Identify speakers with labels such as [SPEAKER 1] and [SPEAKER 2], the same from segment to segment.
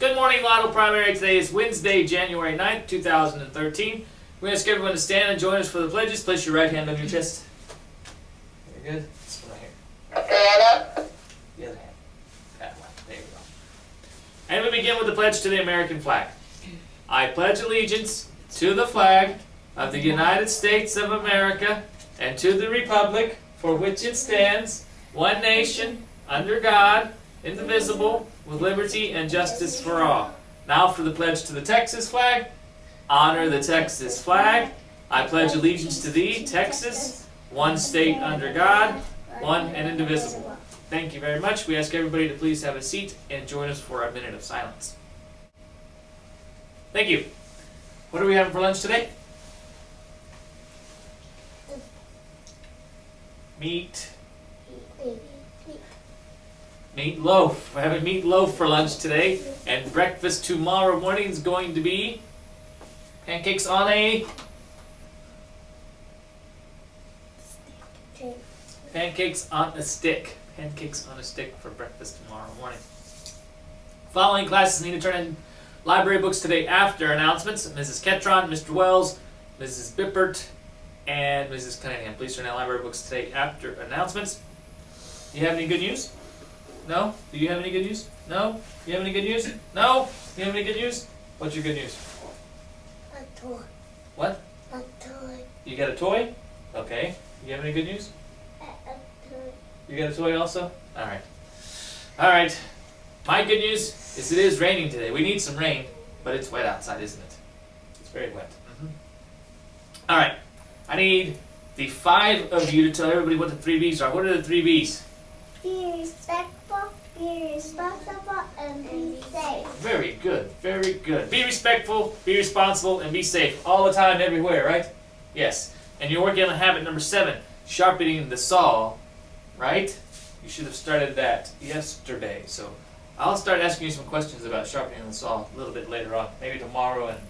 [SPEAKER 1] Good morning, Lotto Primary. Today is Wednesday, January 9th, 2013. We're going to ask everyone to stand and join us for the pledges. Place your right hand on your chest. Very good. This one right here. The other hand. That one. There you go. And we begin with the pledge to the American flag. I pledge allegiance to the flag of the United States of America and to the republic for which it stands, one nation, under God, indivisible, with liberty and justice for all. Now for the pledge to the Texas flag. Honor the Texas flag. I pledge allegiance to thee, Texas, one state under God, one and indivisible. Thank you very much. We ask everybody to please have a seat and join us for a minute of silence. Thank you. What are we having for lunch today? Meatloaf. We're having meatloaf for lunch today, and breakfast tomorrow morning is going to be pancakes on a stick. Pancakes on a stick for breakfast tomorrow morning. Following classes need to turn in library books today after announcements. Mrs. Ketron, Mr. Wells, Mrs. Bippert, and Mrs. Cunningham. Please turn in library books today after announcements. Do you have any good news? No? Do you have any good news? No? You have any good news? No? You have any good news? What's your good news?
[SPEAKER 2] A toy.
[SPEAKER 1] What?
[SPEAKER 2] A toy.
[SPEAKER 1] You got a toy? Okay. You have any good news?
[SPEAKER 2] A toy.
[SPEAKER 1] You got a toy also? Alright. Alright. My good news is it is raining today. We need some rain, but it's wet outside, isn't it? It's very wet. Alright. I need the 5 of you to tell everybody what the 3 B's are. What are the 3 B's?
[SPEAKER 2] Be respectful, be responsible, and be safe.
[SPEAKER 1] Very good, very good. Be respectful, be responsible, and be safe. All the time, everywhere, right? Yes. And you're working on habit number 7, sharpening the saw, right? You should have started that yesterday. So I'll start asking you some questions about sharpening the saw a little bit later on. Maybe tomorrow and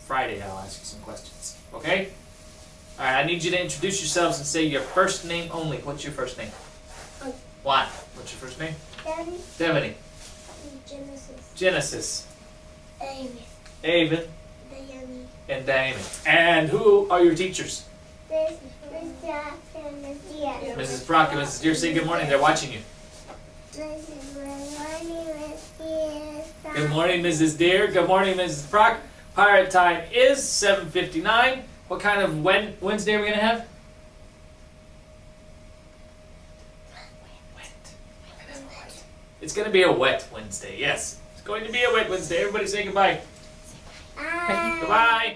[SPEAKER 1] Friday I'll ask you some questions. Okay? Alright, I need you to introduce yourselves and say your first name only. What's your first name? What? What's your first name?
[SPEAKER 2] Daddy.
[SPEAKER 1] Devany.
[SPEAKER 2] Genesis.
[SPEAKER 1] Genesis.
[SPEAKER 2] Amy.
[SPEAKER 1] Avon.
[SPEAKER 2] Diane.
[SPEAKER 1] And Damon. And who are your teachers?
[SPEAKER 2] This is Jack and Miss Diaz.
[SPEAKER 1] Mrs. Brock and Mrs. Deere. Say good morning. They're watching you.
[SPEAKER 2] This is my morning, Miss Diaz.
[SPEAKER 1] Good morning, Mrs. Deere. Good morning, Mrs. Brock. Pirate time is 7:59. What kind of Wednesday are we going to have? Wet. It's going to be a wet Wednesday, yes. It's going to be a wet Wednesday. Everybody say goodbye.
[SPEAKER 2] Bye.
[SPEAKER 1] Goodbye.